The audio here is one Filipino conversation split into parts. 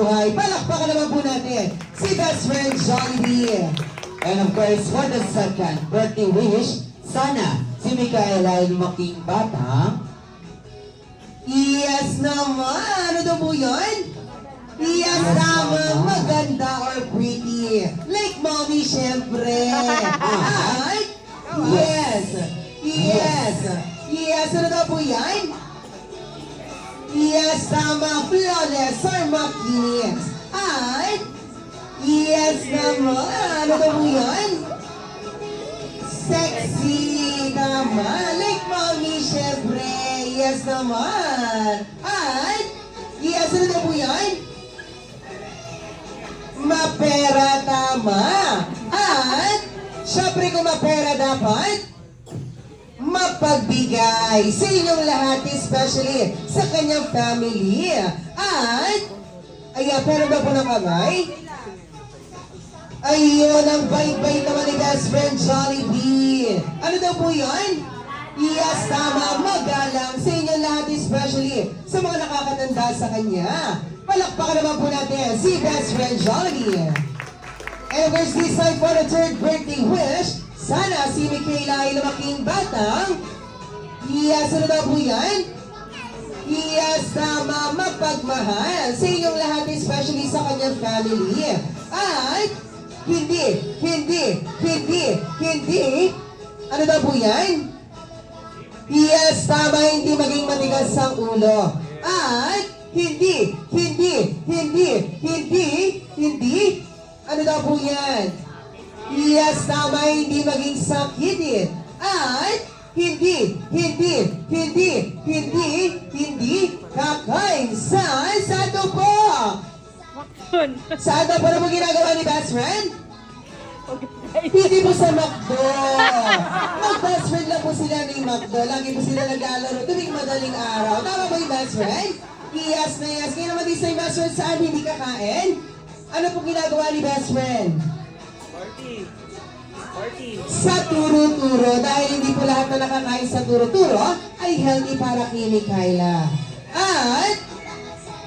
Buhay. Palakpakan naman po natin si best friend Jollibee. And of course, for the second birthday wish, sana si Micaela ay lumaking bata. Yes naman! Ano daw po yun? Yes, tama. Maganda or pretty. Like mommy, syempre. Ay! Yes! Yes! Yes! Ano daw po yan? Yes, tama. Flawless or makinis. Ay! Yes naman. Ano daw po yan? Sexy. Tama. Like mommy, syempre. Yes naman. At, yes, ano daw po yan? Mapera, tama. At, syempre kung mapera dapat, mapagbigay sa inyong lahat, especially sa kanyang family. At, pero ba po ng kamay? Ayun, ang bait-bait naman ni best friend Jollibee. Ano daw po yan? Yes, tama, magalang sa inyong lahat, especially sa mga nakakatanda sa kanya. Palakpakan naman po natin si best friend Jollibee. And there's this time for the third birthday wish. Sana si Micaela ay lumaking batang. Yes, ano daw po yan? Yes, tama, mapagmahal sa inyong lahat, especially sa kanyang family. At hindi, ano daw po yan? Yes, tama, hindi maging matigas ang ulo. At hindi, ano daw po yan? Yes, tama, hindi maging sakit. At hindi kakain sa sado po. Sado po na mo ginagawa ni best friend? Hindi po sa McDo. Mag-best friend lang po sila ni McDo. Lagi po sila naglalaro tuwing madaling araw. Tama ba yung best friend? Yes na yes. Kaya naman din sa best friend saan hindi kakain? Ano po ginagawa ni best friend? Party. Sa turo-turo. Dahil hindi po lahat na nakakain sa turo-turo ay healthy para kay Micaela. At,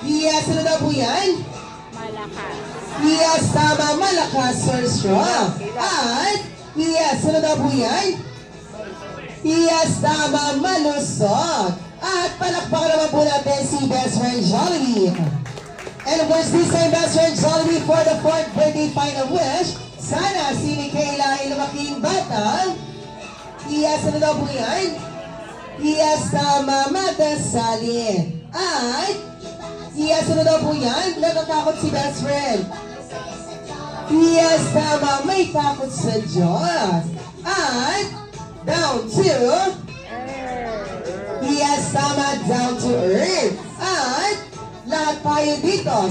yes, ano daw po yan? Malakas. Yes, tama, malakas or strong. At, yes, ano daw po yan? Yes, tama, malusog. At palakpakan naman po natin si best friend Jollibee. And of course, this time best friend Jollibee for the fourth birthday final wish. Sana si Micaela ay lumaking batang. Yes, ano daw po yan? Yes, tama, madasalin. At, yes, ano daw po yan? Natatakot si best friend. Yes, tama, may takot sa Diyos. At, down to, yes, tama, down to earth. At, lahat tayo dito